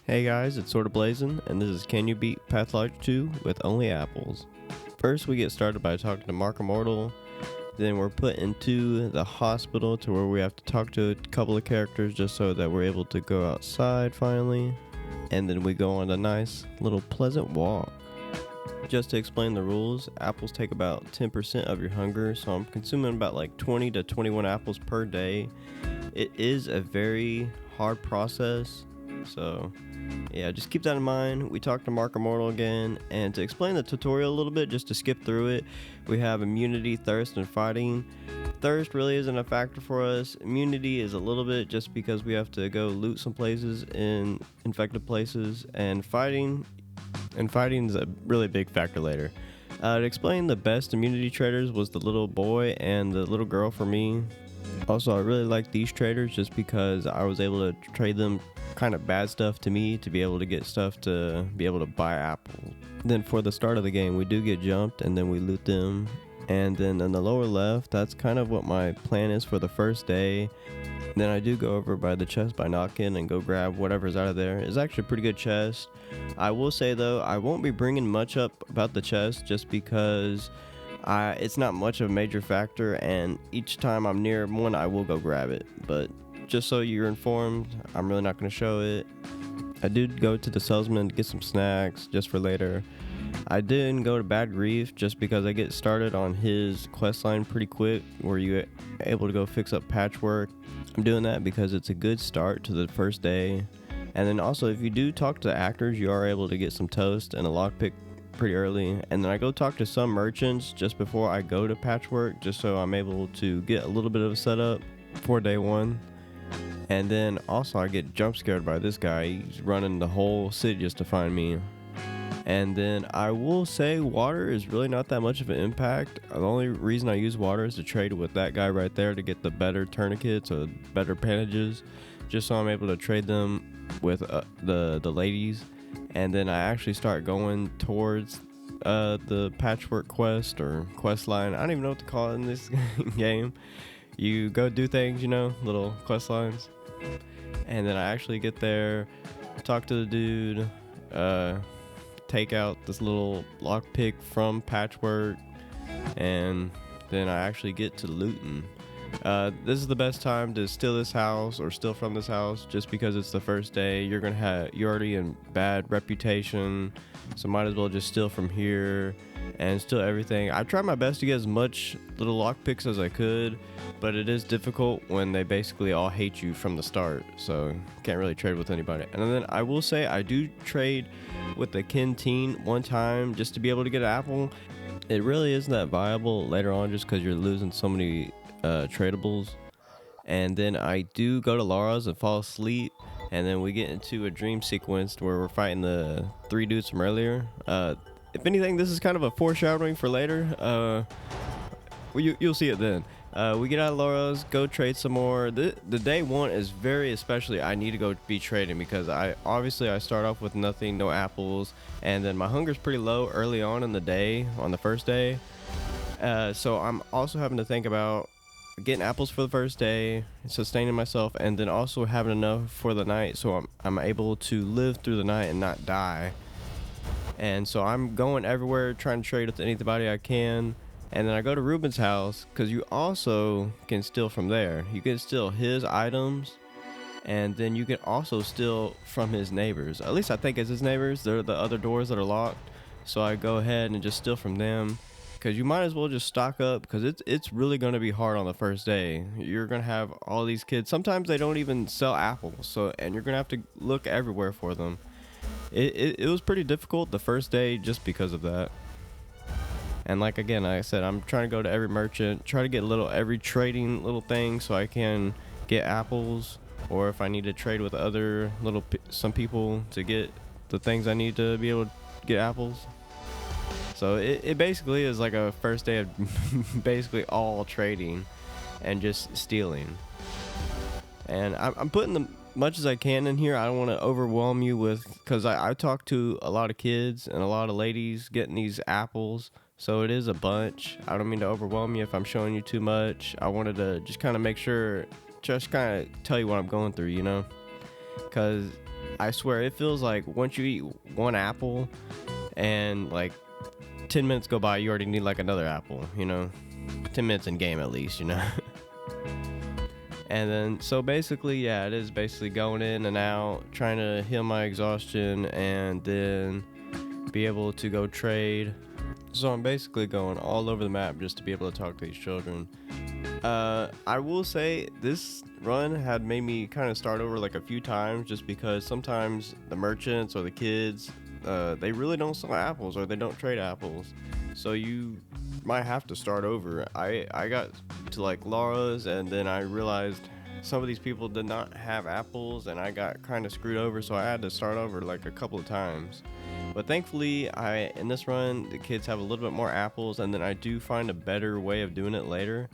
Hey guys, it's Sorta Blazing, and this is Can You Beat Pathologic 2 with Only Apples. First, we get started by talking to Mark Immortal. Then we're put into the hospital to where we have to talk to a couple of characters just so that we're able to go outside finally. And then we go on a nice little pleasant walk. Just to explain the rules, apples take about 10% of your hunger, so I'm consuming about like 20 to 21 apples per day. It is a very hard process, so yeah, just keep that in mind. We talked to Mark Immortal again, and to explain the tutorial a little bit, just to skip through it, we have immunity, thirst, and fighting. Thirst really isn't a factor for us. Immunity is a little bit just because we have to go loot some places in infected places, and fighting is a really big factor later. To explain, the best immunity traders was the little boy and the little girl for me. Also, I really like these traders just because I was able to trade them kind of bad stuff to me to be able to get stuff to be able to buy apples. Then for the start of the game, we do get jumped and then we loot them. And then in the lower left, that's kind of what my plan is for the first day. Then I do go over by the chest by knocking and go grab whatever's out of there. It's actually a pretty good chest. I will say though, I won't be bringing much up about the chest just because it's not much of a major factor, and each time I'm near one, I will go grab it. But just so you're informed, I'm really not going to show it. I did go to the salesman to get some snacks just for later. I didn't go to Bad Grief just because I get started on his quest line pretty quick where you're able to go fix up patchwork. I'm doing that because it's a good start to the first day. And then also, if you do talk to actors, you are able to get some toast and a lockpick pretty early. And then I go talk to some merchants just before I go to patchwork, just so I'm able to get a little bit of a setup for day one. And then also I get jump scared by this guy. He's running the whole city just to find me. And then I will say water is really not that much of an impact. The only reason I use water is to trade with that guy right there to get the better tourniquets or better bandages, just so I'm able to trade them with the ladies. And then I actually start going towards the patchwork quest or quest line. I don't even know what to call it in this game. You go do things, little quest lines. And then I actually get there, talk to the dude, take out this little lockpick from patchwork, and then I actually get to looting. This is the best time to steal this house or steal from this house just because it's the first day. You're already in bad reputation, so might as well just steal from here and steal everything. I tried my best to get as much little lockpicks as I could, but it is difficult when they basically all hate you from the start, so can't really trade with anybody. And then I will say I do trade with the canteen one time just to be able to get an apple. It really isn't that viable later on just because you're losing so many tradables. And then I do go to Laura's and fall asleep, and then we get into a dream sequence where we're fighting the 3 dudes from earlier. If anything, this is kind of a foreshadowing for later. You'll see it then. We get out of Laura's, go trade some more. The day one is very especially, I need to go be trading because I start off with nothing, no apples, and then my hunger's pretty low early on in the day, on the first day. So I'm also having to think about getting apples for the first day, sustaining myself, and then also having enough for the night so I'm able to live through the night and not die. And so I'm going everywhere trying to trade with anybody I can. And then I go to Ruben's house because you also can steal from there. You can steal his items, and then you can also steal from his neighbors. At least I think it's his neighbors. They're the other doors that are locked. So I go ahead and just steal from them because you might as well just stock up because it's really going to be hard on the first day. You're going to have all these kids. Sometimes they don't even sell apples, and you're going to have to look everywhere for them. It was pretty difficult the first day just because of that. And like I said, I'm trying to go to every merchant, try to get every trading little thing so I can get apples, or if I need to trade with other some people to get the things I need to be able to get apples. So it basically is like a first day of basically all trading and just stealing. And I'm putting the much as I can in here. I don't want to overwhelm you because I talk to a lot of kids and a lot of ladies getting these apples. So it is a bunch. I don't mean to overwhelm you if I'm showing you too much. I wanted to just kind of make sure, just kind of tell you what I'm going through, because I swear it feels like once you eat one apple and like 10 minutes go by, you already need like another apple, 10 minutes in game at least. And then, so basically, yeah, it is basically going in and out, trying to heal my exhaustion, and then be able to go trade. So I'm basically going all over the map just to be able to talk to these children. I will say this run had made me kind of start over like a few times, just because sometimes the merchants or the kids, they really don't sell apples or they don't trade apples. So you might have to start over. I got to like Laura's, and then I realized some of these people did not have apples, and I got kind of screwed over, so I had to start over like a couple of times. But thankfully, in this run, the kids have a little bit more apples, and then I do find a better way of doing it later.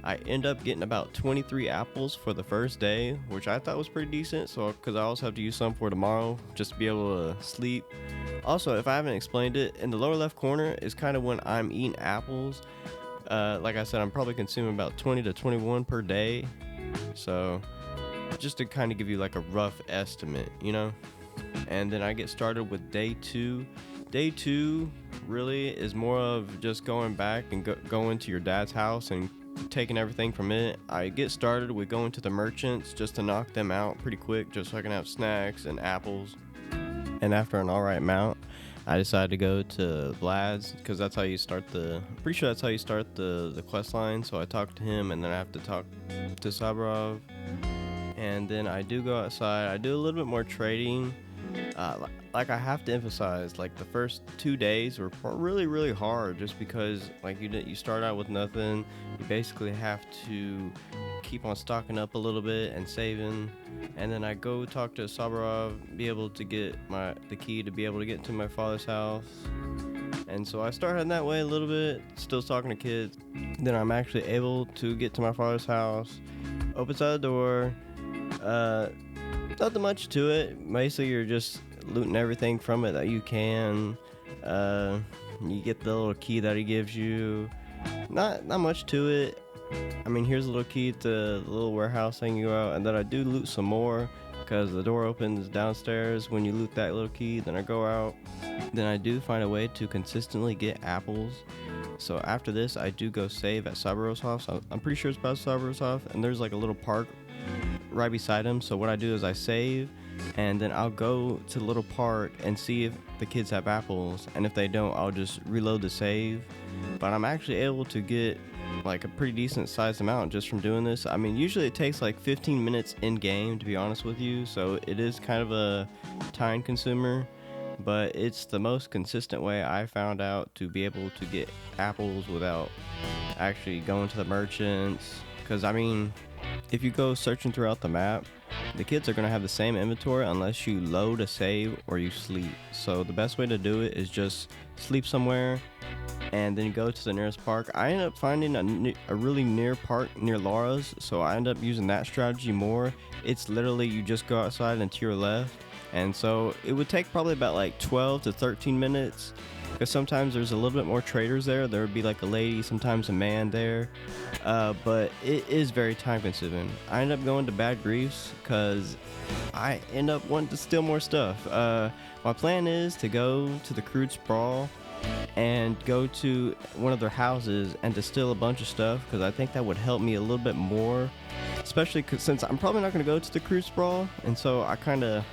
I end up getting about 23 apples for the first day, which I thought was pretty decent, so because I also have to use some for tomorrow just to be able to sleep. Also, if I haven't explained it, in the lower left corner is kind of when I'm eating apples. Like I said, I'm probably consuming about 20 to 21 per day. So just to kind of give you like a rough estimate, And then I get started with day 2. Day 2 really is more of just going back and going to your dad's house and taking everything from it. I get started with going to the merchants just to knock them out pretty quick, just so I can have snacks and apples. And after an alright amount, I decided to go to Vlad's, because that's how you start pretty sure that's how you start the quest line. So I talked to him, and then I have to talk to Sabarov, and then I do go outside. I do a little bit more trading. Like I have to emphasize, like the first 2 days were really, really hard, just because like you start out with nothing. You basically have to keep on stocking up a little bit and saving. And then I go talk to Sabarov, be able to get the key to be able to get into my father's house. And so I start heading that way a little bit, still talking to kids. Then I'm actually able to get to my father's house, opens out the door. Nothing much to it. Basically, you're just looting everything from it that you can. You get the little key that he gives you. Not much to it. I mean, here's a little key to the little warehouse thing you go out, and then I do loot some more, because the door opens downstairs when you loot that little key. Then I go out. Then I do find a way to consistently get apples. So after this, I do go save at Sabarov's house. I'm pretty sure it's about Sabarov's house, and there's like a little park right beside him. So what I do is I save, and then I'll go to the little park and see if the kids have apples, and if they don't, I'll just reload the save. But I'm actually able to get like a pretty decent sized amount just from doing this. I mean, usually it takes like 15 minutes in game, to be honest with you, so it is kind of a time consumer, but it's the most consistent way I found out to be able to get apples without actually going to the merchants. Because I mean, if you go searching throughout the map, the kids are going to have the same inventory unless you load a save or you sleep. So the best way to do it is just sleep somewhere and then go to the nearest park. I ended up finding a really near park near Laura's, so I ended up using that strategy more. It's literally you just go outside and to your left, and so it would take probably about like 12 to 13 minutes, because sometimes there's a little bit more traders there. There would be like a lady, sometimes a man there, but it is very time consuming. I end up going to Bad Griefs because I end up wanting to steal more stuff. My plan is to go to the Crude Sprawl and go to one of their houses and to steal a bunch of stuff, because I think that would help me a little bit more, especially since I'm probably not going to go to the Crude Sprawl, and so I kind of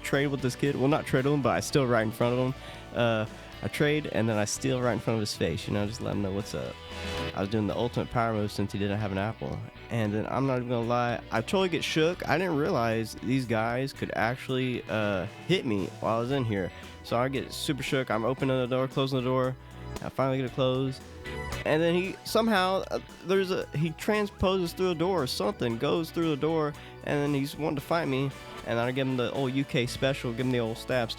trade with this kid. Well, not trade with him, but I steal right in front of him. I trade and then I steal right in front of his face, just let him know what's up. I was doing the ultimate power move since he didn't have an apple. And then I'm not even gonna lie, I totally get shook. I didn't realize these guys could actually hit me while I was in here. So I get super shook. I'm opening the door, closing the door. I finally get it closed. And then he somehow, he transposes through the door or something, goes through the door, and then he's wanting to fight me. And I give him the old UK special, give him the old stab,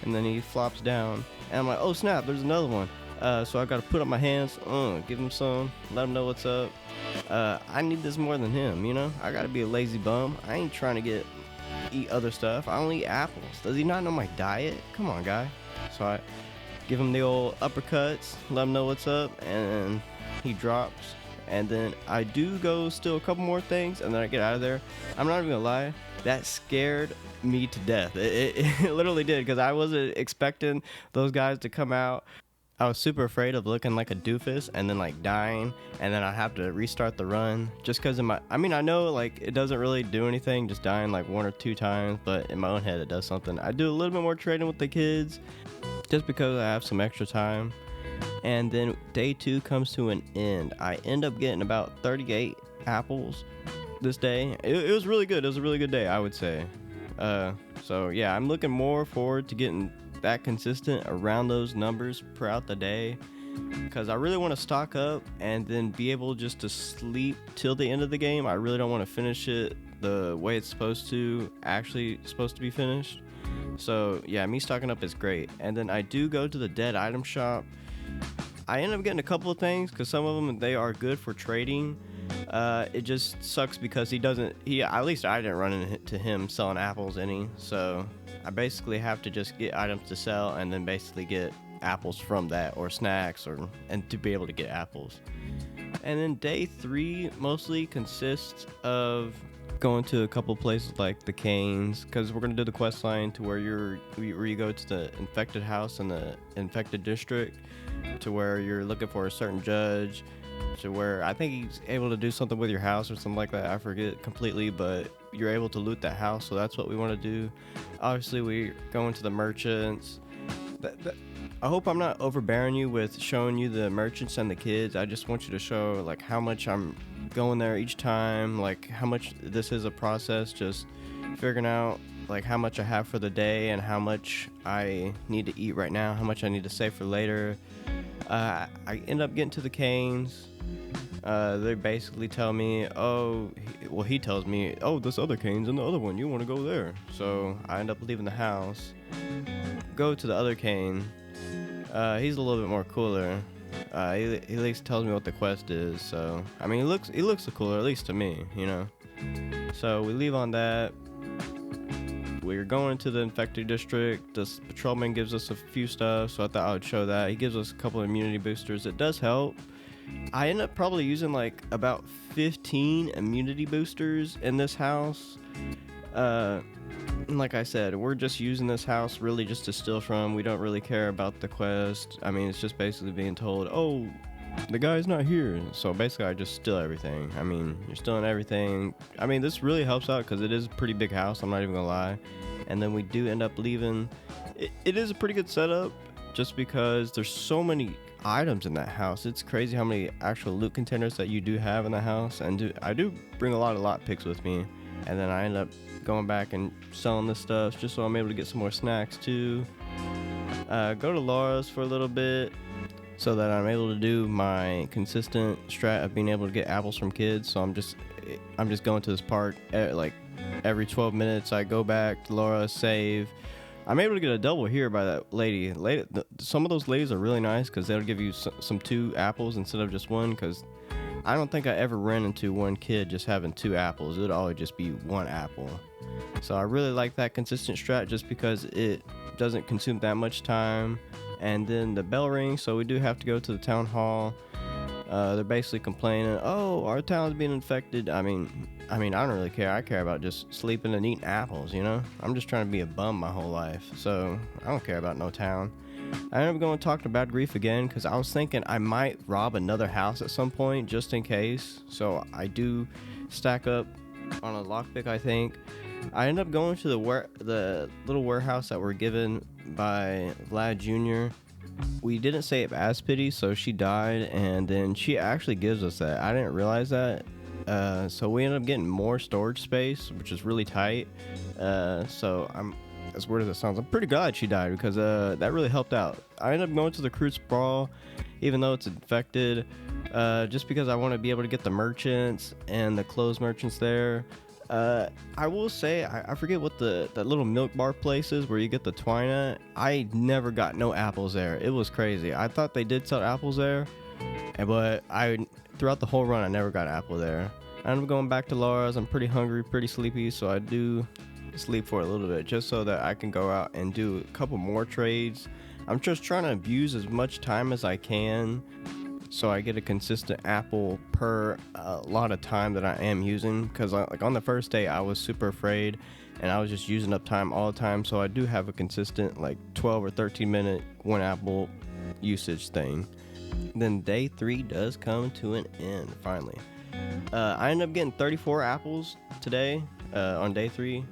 and then he flops down. And I'm like, oh snap, there's another one. So I gotta put up my hands, give him some, let him know what's up. I need this more than him, I gotta be a lazy bum. I ain't trying to eat other stuff. I only eat apples. Does he not know my diet? Come on, guy. So I give him the old uppercuts, let him know what's up, and he drops. and then I do go still a couple more things, and then I get out of there. I'm not even gonna lie, that scared me to death. It literally did, because I wasn't expecting those guys to come out. I was super afraid of looking like a doofus and then like dying, and then I have to restart the run just because I mean, I know like it doesn't really do anything, just dying like 1 or 2 times, but in my own head it does something. I do a little bit more trading with the kids just because I have some extra time. And then day 2 comes to an end. I end up getting about 38 apples this day. It was really good. It was a really good day, I would say. So yeah, I'm looking more forward to getting that consistent around those numbers throughout the day, because I really want to stock up and then be able just to sleep till the end of the game. I really don't want to finish it the way it's supposed to be finished. So yeah, me stocking up is great. And then I do go to the dead item shop. I end up getting a couple of things because some of them, they are good for trading. It just sucks because at least I didn't run into him selling apples any, so I basically have to just get items to sell and then basically get apples from that, or snacks, and to be able to get apples. And then day 3 mostly consists of going to a couple places like the Canes, because we're going to do the quest line to where you go to the infected house in the infected district, to where you're looking for a certain judge, to where I think he's able to do something with your house or something like that. I forget completely, but you're able to loot that house, so that's what we want to do. Obviously, we go into the merchants. I hope I'm not overbearing you with showing you the merchants and the kids. I just want you to show like how much I'm going there each time, like how much this is a process, just figuring out like how much I have for the day and how much I need to eat right now, how much I need to save for later. I end up getting to the Canes. They basically tell me, he tells me, this other Cane's in the other one, you want to go there. So I end up leaving the house, go to the other Cane. He's a little bit more cooler. He at least tells me what the quest is. So I mean, he looks cooler, at least to me, you know. So we leave on that. We're going to the infected district. This patrolman gives us a few stuff, so I thought I would show that. He gives us a couple of immunity boosters. It does help. I end up probably using like about 15 immunity boosters in this house. And like I said, we're just using this house really just to steal from. We don't really care about the quest. I mean, it's just basically being told, the guy's not here. So basically I just steal everything. I mean, you're stealing everything. I mean, this really helps out because it is a pretty big house, I'm not even gonna lie. And then we do end up leaving. It is a pretty good setup just because there's so many items in that house. It's crazy how many actual loot containers that you do have in the house. And I do bring a lot of lot picks with me. And then I end up going back and selling this stuff just so I'm able to get some more snacks too. Go to Laura's for a little bit so that I'm able to do my consistent strat of being able to get apples from kids. So I'm just going to this park like every 12 minutes. I go back to Laura, save. I'm able to get a double here by that lady. Some of those ladies are really nice because they'll give you some 2 apples instead of just 1, because I don't think I ever ran into one kid just having 2 apples. It would always just be 1 apple. So I really like that consistent strat just because it doesn't consume that much time. And then the bell rings, so we do have to go to the town hall. They're basically complaining, our town's being infected. I mean, I don't really care. I care about just sleeping and eating apples, you know? I'm just trying to be a bum my whole life, so I don't care about no town. I ended up going to talk to Bad Grief again because I was thinking I might rob another house at some point just in case. So I do stack up on a lockpick, I think. I ended up going to the little warehouse that we're given by Vlad Jr. We didn't save Aspity, so she died, and then she actually gives us that. I didn't realize that. So we ended up getting more storage space, which is really tight. So I'm, as weird as it sounds, I'm pretty glad she died because that really helped out. I ended up going to the Crude Sprawl, even though it's infected, just because I want to be able to get the merchants and the closed merchants there. I will say, I forget what that little milk bar place is where you get the twine at. I never got no apples there. It was crazy. I thought they did sell apples there, but throughout the whole run, I never got an apple there. I'm going back to Laura's. I'm pretty hungry, pretty sleepy, so I do sleep for a little bit just so that I can go out and do a couple more trades. I'm just trying to abuse as much time as I can so I get a consistent apple per lot of time that I am using. Because like on the first day, I was super afraid, and I was just using up time all the time. So I do have a consistent like 12 or 13 minute one apple usage thing. Then day 3 does come to an end finally. I ended up getting 34 apples today on day 3.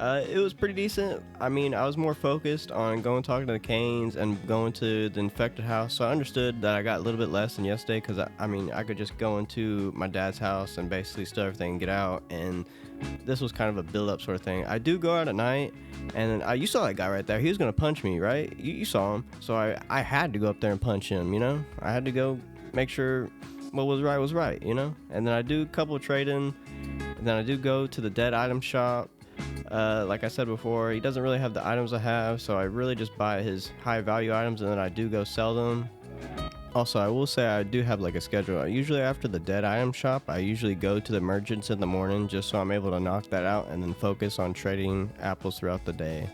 It was pretty decent. I mean, I was more focused on going talking to the Canes and going to the infected house, so I understood that I got a little bit less than yesterday because I could just go into my dad's house and basically steal everything and get out, and this was kind of a build-up sort of thing. I do go out at night, and you saw that guy right there. He was going to punch me, right? You saw him. So I had to go up there and punch him, you know? I had to go make sure what was right, you know? And then I do a couple of trade-in, and then I do go to the dead item shop. Like I said before, he doesn't really have the items I have, so I really just buy his high-value items, and then I do go sell them. Also, I will say I do have like a schedule. Usually after the dead item shop, I usually go to the merchants in the morning just so I'm able to knock that out and then focus on trading apples throughout the day.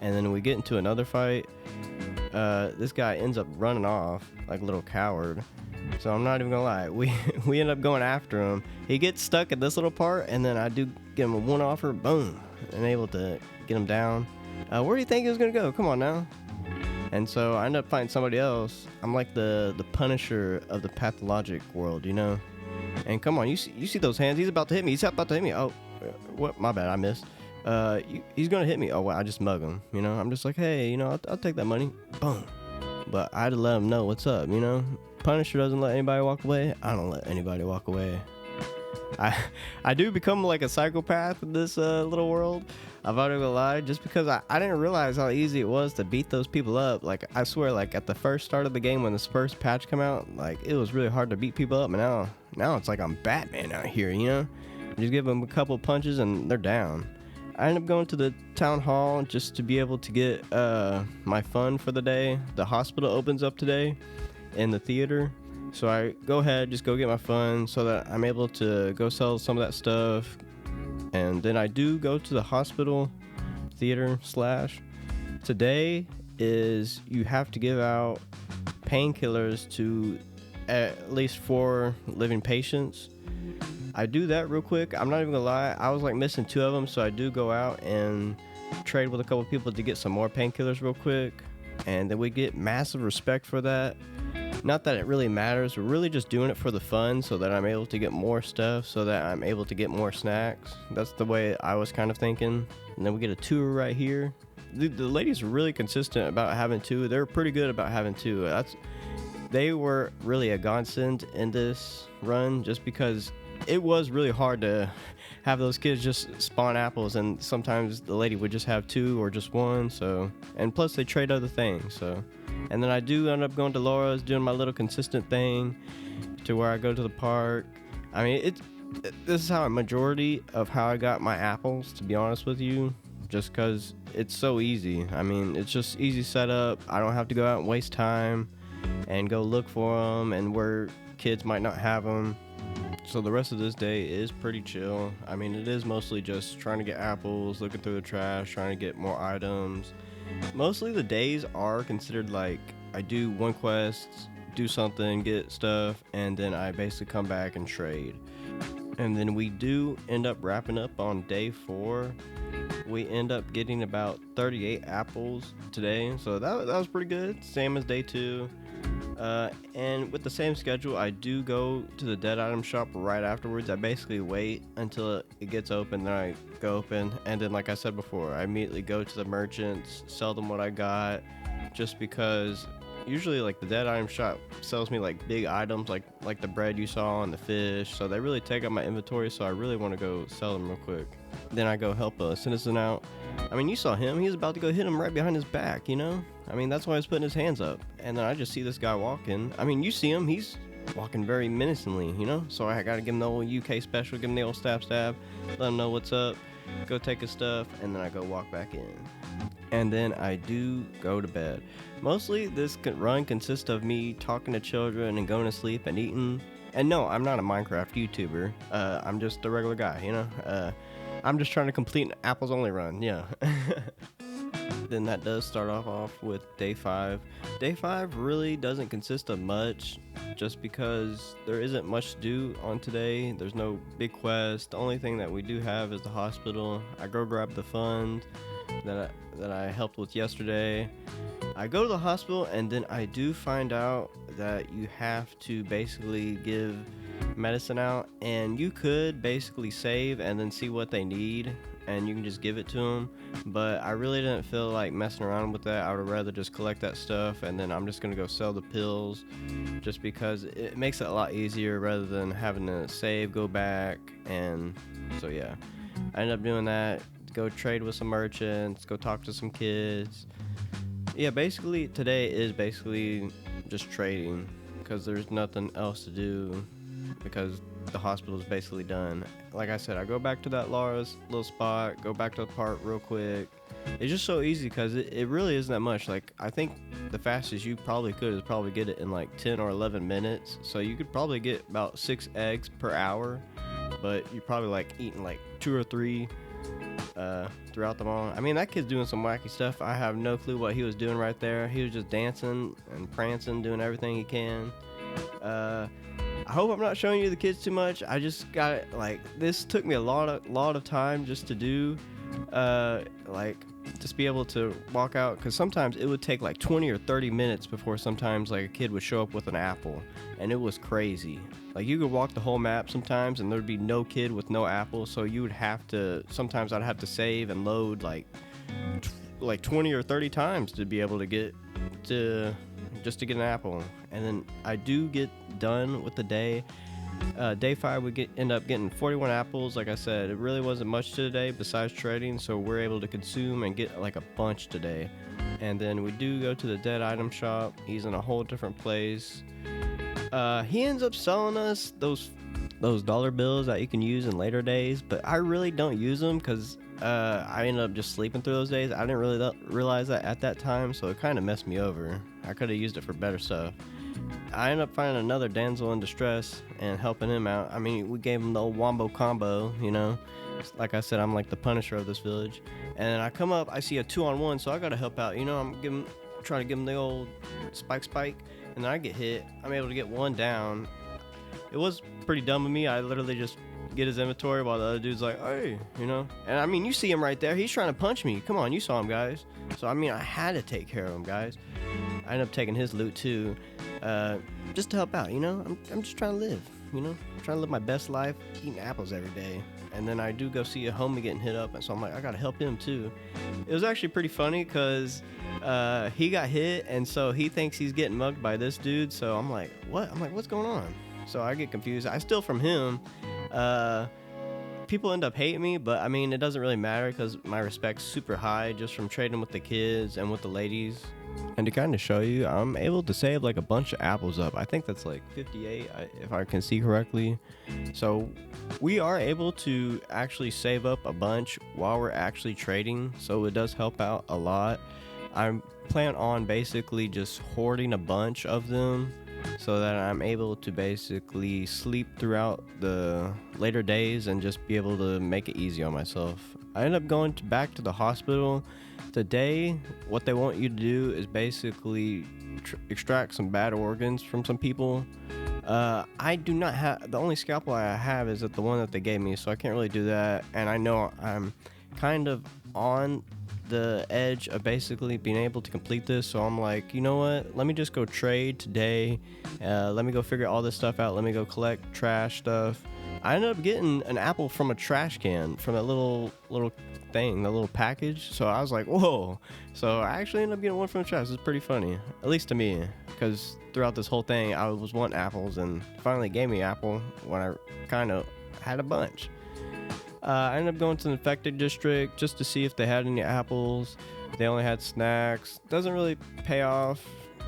And then we get into another fight. This guy ends up running off like a little coward. So I'm not even gonna lie. We end up going after him. He gets stuck at this little part, and then I do give him a one offer. Boom, and able to get him down. Where do you think he was gonna go? Come on now. And so I end up finding somebody else. I'm like the Punisher of the Pathologic world, you know? And come on, you see those hands? He's about to hit me. Oh, what? My bad, I missed. He's gonna hit me. Oh, well, I just mug him, you know? I'm just like, hey, you know, I'll take that money. Boom. But I had to let him know what's up, you know? Punisher doesn't let anybody walk away. I don't let anybody walk away. I do become like a psychopath in this little world. I'm not gonna lie, just because I didn't realize how easy it was to beat those people up. Like, I swear, like at the first start of the game when this first patch come out, like it was really hard to beat people up. And now it's like I'm Batman out here, you know? Just give them a couple punches and they're down. I ended up going to the town hall just to be able to get my fund for the day. The hospital opens up today in the theater. So I go ahead, just go get my fund so that I'm able to go sell some of that stuff. And then I do go to the hospital theater / today is you have to give out painkillers to at least 4 living patients. I do that real quick. I'm not even gonna lie, I was like missing 2 of them, so I do go out and trade with a couple people to get some more painkillers real quick. And then we get massive respect for that. Not that it really matters, we're really just doing it for the fun so that I'm able to get more stuff, so that I'm able to get more snacks. That's the way I was kind of thinking. And then we get a tour right here. The ladies are really consistent about having 2. They're pretty good about having 2. They were really a godsend in this run, just because it was really hard to have those kids just spawn apples, and sometimes the lady would just have 2 or just 1. So, and plus they trade other things. So, and then I do end up going to Laura's, doing my little consistent thing to where I go to the park. I mean, this is how a majority of how I got my apples, to be honest with you, just because it's so easy. I mean, it's just easy setup. I don't have to go out and waste time and go look for them, and where kids might not have them. So the rest of this day is pretty chill. I mean, it is mostly just trying to get apples, looking through the trash, trying to get more items. Mostly the days are considered like I do 1 quest, do something, get stuff, and then I basically come back and trade. And then we do end up wrapping up on day 4. We end up getting about 38 apples today, so that was pretty good. Same as day 2. And with the same schedule, I do go to the dead item shop right afterwards. I basically wait until it gets open, then I go open, and then like I said before, I immediately go to the merchants, sell them what I got, just because usually like the dead item shop sells me like big items like the bread you saw and the fish, so they really take up my inventory, so I really want to go sell them real quick. Then I go help a citizen out. I mean, you saw him, he was about to go hit him right behind his back, you know? I mean, that's why he was putting his hands up. And then I just see this guy walking. I mean, you see him, he's walking very menacingly, you know? So I gotta give him the old UK special, give him the old stab, let him know what's up, go take his stuff, and then I go walk back in. And then I do go to bed. Mostly this run consists of me talking to children and going to sleep and eating. And no, I'm not a Minecraft YouTuber. I'm just a regular guy, you know? I'm just trying to complete an apples only run, yeah. Then that does start off with day 5. Day 5 really doesn't consist of much. just because there isn't much to do on today. There's no big quest. The only thing that we do have is the hospital. I go grab the fund that I helped with yesterday. I go to the hospital, and then I do find out that you have to basically give medicine out, and you could basically save and then see what they need, and you can just give it to them. But I really didn't feel like messing around with that. I would rather just collect that stuff, and then I'm just gonna go sell the pills, just because it makes it a lot easier rather than having to save, go back. And so yeah, I ended up doing that. Go trade with some merchants, go talk to some kids. Yeah, basically today is basically just trading, because there's nothing else to do, because the hospital is basically done. Like I said, I go back to that Laura's little spot, go back to the park real quick. It's just so easy, because it really isn't that much. Like, I think the fastest you probably could is probably get it in like 10 or 11 minutes. So you could probably get about 6 eggs per hour, but you're probably like eating like 2 or 3 throughout them all. I mean, that kid's doing some wacky stuff. I have no clue what he was doing right there. He was just dancing and prancing, doing everything he can. I hope I'm not showing you the kids too much. I just got, like, this took me a lot of time just to do, like, just be able to walk out, because sometimes it would take like 20 or 30 minutes before sometimes like a kid would show up with an apple, and it was crazy. Like, you could walk the whole map sometimes and there'd be no kid with no apple, so you would have to, sometimes I'd have to save and load like 20 or 30 times to be able to get to, just to get an apple. And then I do get done with the day. Day 5 we end up getting 41 apples. Like I said, it really wasn't much today besides trading, so we're able to consume and get like a bunch today. And then we do go to the dead item shop. He's in a whole different place. He ends up selling us those dollar bills that you can use in later days, but I really don't use them, because I ended up just sleeping through those days. I didn't really realize that at that time, so it kind of messed me over. I could have used it for better stuff. I ended up finding another damsel in distress and helping him out. I mean, we gave him the old wombo combo, you know. Like I said, I'm like the Punisher of this village. And I come up, I see a 2-on-1, so I gotta help out. You know, I'm trying to give him the old spike, and then I get hit. I'm able to get one down. It was pretty dumb of me. I literally just get his inventory while the other dude's like, hey, you know. And I mean, you see him right there. He's trying to punch me. Come on, you saw him, guys. So I mean, I had to take care of him, guys. I ended up taking his loot too, just to help out, you know. I'm just trying to live, you know. I'm trying to live my best life, eating apples every day. And then I do go see a homie getting hit up, and so I'm like, I gotta help him too. It was actually pretty funny, because he got hit, and so he thinks he's getting mugged by this dude. So I'm like, what? I'm like, what's going on? So I get confused. I steal from him. People end up hating me, but I mean, it doesn't really matter, because my respect's super high just from trading with the kids and with the ladies. And to kind of show you, I'm able to save like a bunch of apples up. I think that's like 58, if I can see correctly. So we are able to actually save up a bunch while we're actually trading, so it does help out a lot. I plan on basically just hoarding a bunch of them, so that I'm able to basically sleep throughout the later days and just be able to make it easy on myself. I end up going back to the hospital. Today, what they want you to do is basically extract some bad organs from some people. I do not have, the only scalpel I have is the one that they gave me, so I can't really do that. And I know I'm kind of on the edge of basically being able to complete this, so I'm like, you know what, let me just go trade today. Let me go figure all this stuff out. Let me go collect trash stuff. I ended up getting an apple from a trash can, from that little thing, the little package. So I was like, whoa. So I actually ended up getting one from the trash. It's pretty funny, at least to me, because throughout this whole thing I was wanting apples, and finally gave me an apple when I kind of had a bunch. I ended up going to the infected district just to see if they had any apples. They only had snacks. Doesn't really pay off,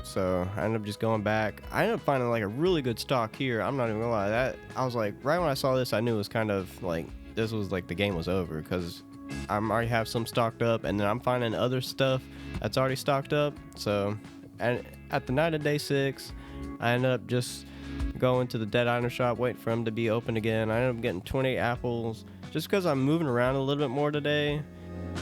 so I ended up just going back. I ended up finding like a really good stock here. I'm not even gonna lie, that I was like, right when I saw this, I knew it was kind of like, this was like the game was over, because I already have some stocked up, and then I'm finding other stuff that's already stocked up. So, and at the night of day 6, I ended up just going to the dead item shop, waiting for them to be open again. I ended up getting 28 apples, just because I'm moving around a little bit more today,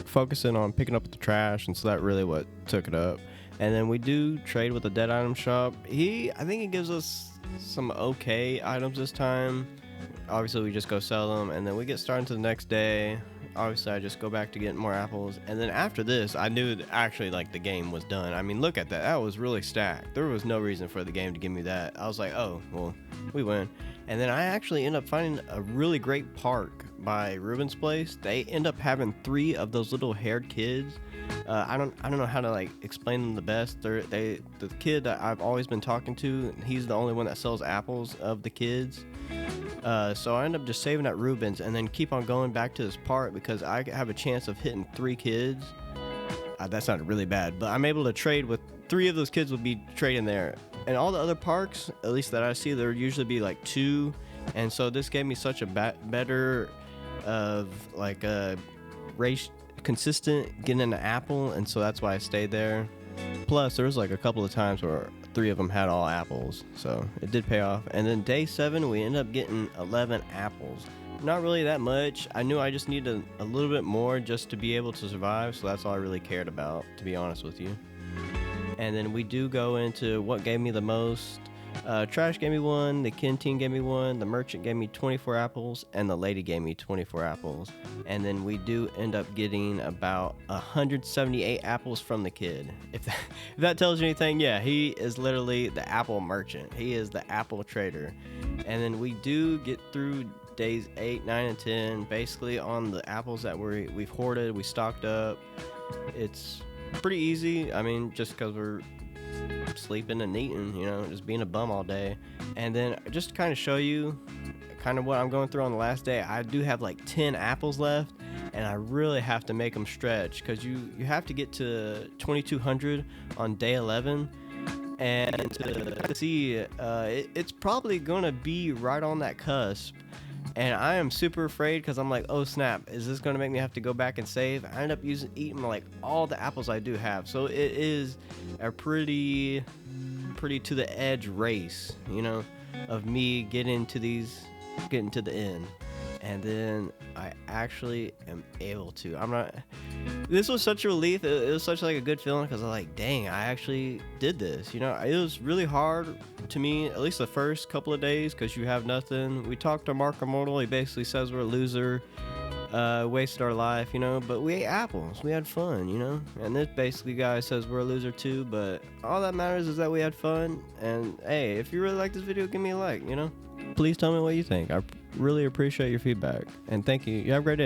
focusing on picking up the trash, and so that really what took it up. And then we do trade with the dead item shop. I think he gives us some okay items this time. Obviously, we just go sell them, and then we get started to the next day. Obviously, I just go back to getting more apples, and then after this, I knew that actually like the game was done. I mean, look at that. That was really stacked. There was no reason for the game to give me that. I was like, oh, well, we win. And then I actually end up finding a really great park by Ruben's place. They end up having 3 of those little haired kids. I don't know how to like explain them the best. The kid that I've always been talking to, he's the only one that sells apples of the kids. So I end up just saving at Ruben's and then keep on going back to this park because I have a chance of hitting 3 kids. That sounded really bad, but I'm able to trade with 3 of those kids would be trading there. And all the other parks, at least that I see, there would usually be like 2. And so this gave me such a better of like a race consistent getting an apple, and so that's why I stayed there. Plus there was like a couple of times where 3 of them had all apples, so it did pay off. And then day 7 we ended up getting 11 apples. Not really that much. I knew I just needed a little bit more just to be able to survive, so that's all I really cared about, to be honest with you. And then we do go into what gave me the most. Trash gave me 1, the canteen gave me 1, the merchant gave me 24 apples, and the lady gave me 24 apples. And then we do end up getting about 178 apples from the kid. If that tells you anything, yeah, he is literally the apple merchant. He is the apple trader. And then we do get through days 8, 9, and 10, basically on the apples that we've hoarded, we stocked up. It's pretty easy. I mean, just because we're sleeping and eating, you know, just being a bum all day. And then just to kind of show you kind of what I'm going through on the last day, I do have like 10 apples left, and I really have to make them stretch because you have to get to 2200 on day 11. And to see it's probably gonna be right on that cusp. And I am super afraid because I'm like, oh snap, is this going to make me have to go back and save? I end up eating like all the apples I do have. So it is a pretty to the edge race, you know, of me getting to the end. And then I actually am able to. This was such a relief. It was such like a good feeling because I'm like, dang, I actually did this. You know, it was really hard to me, at least the first couple of days, because you have nothing. We talked to Mark Immortal. He basically says we're a loser, wasted our life, you know, but we ate apples. We had fun, you know, and this basically guy says we're a loser too, but all that matters is that we had fun. And hey, if you really like this video, give me a like, you know. Please tell me what you think. I really appreciate your feedback. And thank you. You have a great day.